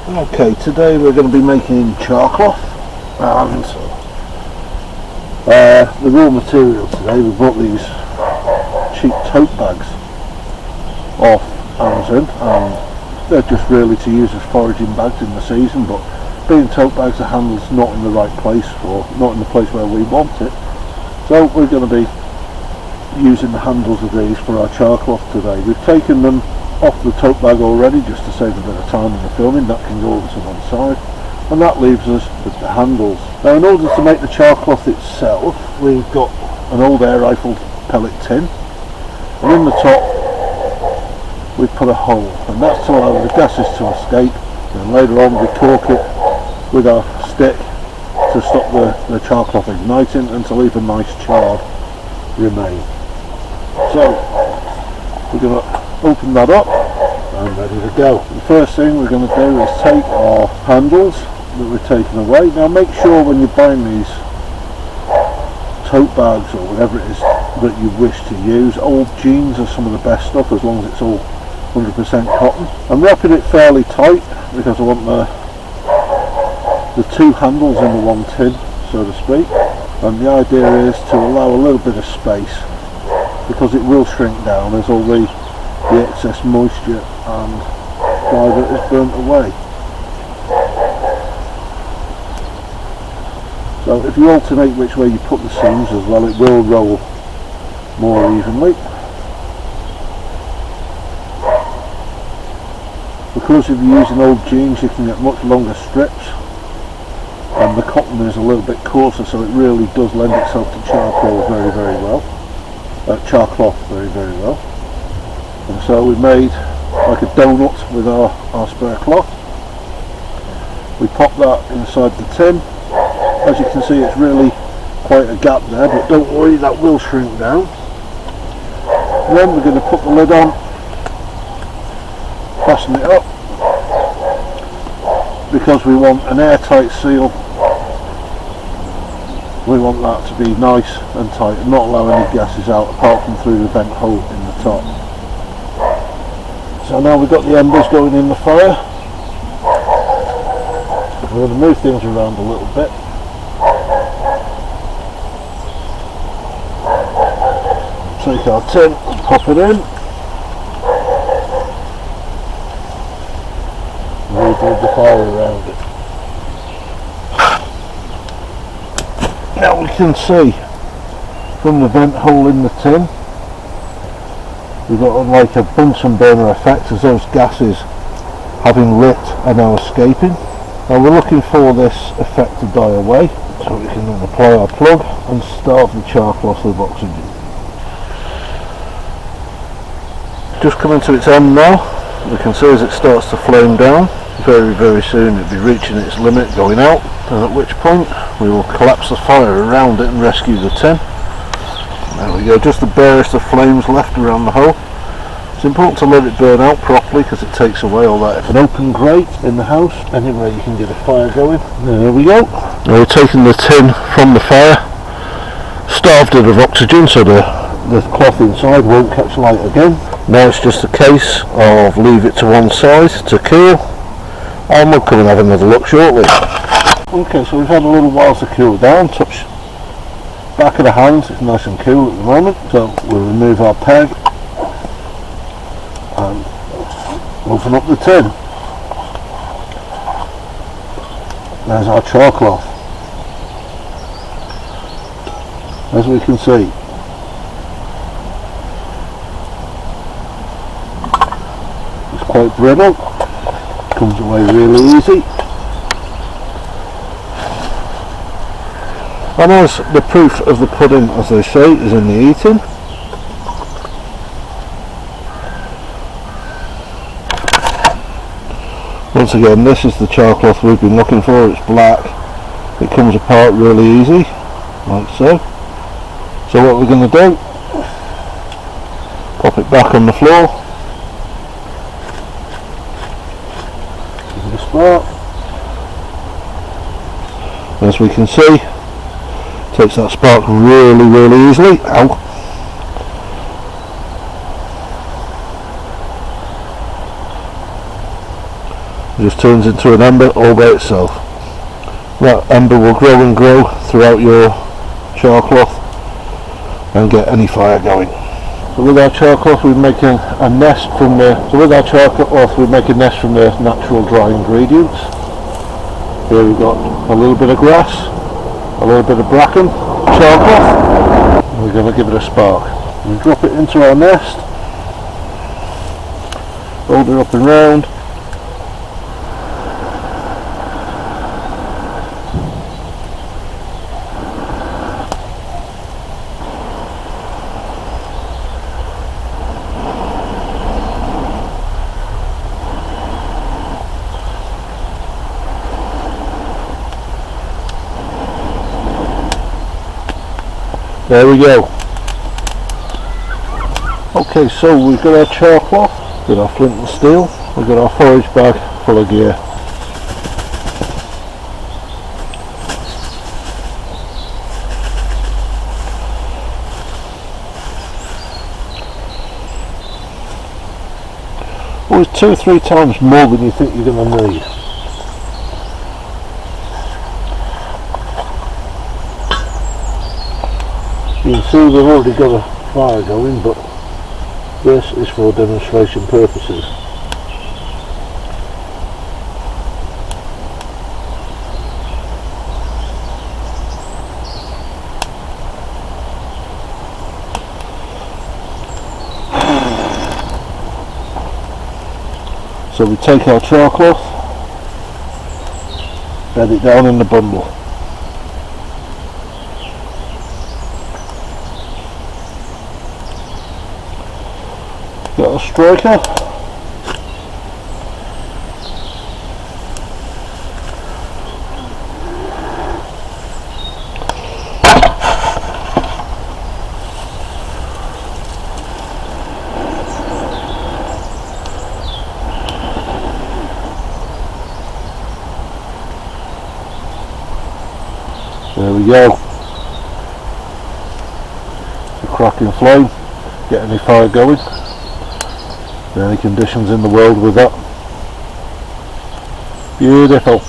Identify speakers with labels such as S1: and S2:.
S1: Okay, today we're going to be making charcloth, and the raw material today, we bought these cheap tote bags off Amazon, and they're just really to use as foraging bags in the season, but being tote bags, the handle's not in the right place, or not in the place where we want it, so we're going to be using the handles of these for our charcloth today. We've taken them off the tote bag already just to save a bit of time in the filming. That can go over to one side, and that leaves us with the handles. Now, in order to make the charcloth itself, we've got an old air rifled pellet tin, and in the top we put a hole, and that's to allow the gases to escape, and later on we cork it with our stick to stop the charcloth igniting and to leave a nice char remain. So we're going to open that up and ready to go. The first thing we're going to do is take our handles that we're taking away. Now, make sure when you're buying these tote bags or whatever it is that you wish to use, old jeans are some of the best stuff as long as it's all 100% cotton. I'm wrapping it fairly tight because I want the two handles in the one tin, so to speak, and the idea is to allow a little bit of space because it will shrink down as all the excess moisture and fibre is burnt away. So if you alternate which way you put the seams as well, it will roll more evenly. Because if you're using old jeans, you can get much longer strips, and the cotton is a little bit coarser, so it really does lend itself to charcoal very, very well. Charcloth very, very well. And so we made like a donut with our spare cloth. We pop that inside the tin. As you can see, it's really quite a gap there, but don't worry, that will shrink down. And then we're going to put the lid on, fasten it up, because we want an airtight seal. We want that to be nice and tight and not allow any gases out apart from through the vent hole in the top. So now we've got the embers going in the fire. We're going to move things around a little bit. Take our tin and pop it in. Rebuild the fire around it. Now we can see from the vent hole in the tin, we've got like a Bunsen burner effect as those gases, having lit, are now escaping. Now we're looking for this effect to die away, so we can then apply our plug and starve the charcloth with oxygen. Just coming to its end now. We can see as it starts to flame down. Very, very soon it'll be reaching its limit, going out, and at which point we will collapse the fire around it and rescue the tin. There we go, just the barest of flames left around the hole. It's important to let it burn out properly because it takes away all that. An open grate in the house, anywhere you can get a fire going. There we go. Now we're taking the tin from the fire, starved it of oxygen so the cloth inside won't catch light again. Now it's just a case of leave it to one side to cool, and we'll come and have another look shortly. Okay, so we've had a little while to cool down. Touch back of the hands, it's nice and cool at the moment, so we'll remove our peg and open up the tin. There's our charcloth. As we can see, it's quite brittle, comes away really easy. And as the proof of the pudding, as they say, is in the eating. Once again, this is the charcloth we've been looking for. It's black. It comes apart really easy, like so. So what we're going to do, pop it back on the floor. Give it a spark. As we can see, takes that spark really, really easily. Ow. It just turns into an ember all by itself. That ember will grow and grow throughout your charcloth and get any fire going. So with our charcloth we make a nest from the natural dry ingredients. Here we've got a little bit of grass, a little bit of bracken, charcloth. We're going to give it a spark. We drop it into our nest, hold it up and round. There we go. Okay, so we've got our charcloth, we've got our flint and steel, we've got our forage bag full of gear. Always 2 or 3 times more than you think you're going to need. You can see we've already got a fire going, but this is for demonstration purposes. So we take our charcloth, bed it down in the bundle. Got a striker, there we go, the cracking flame, get any fire going. Any conditions in the world with that. Beautiful.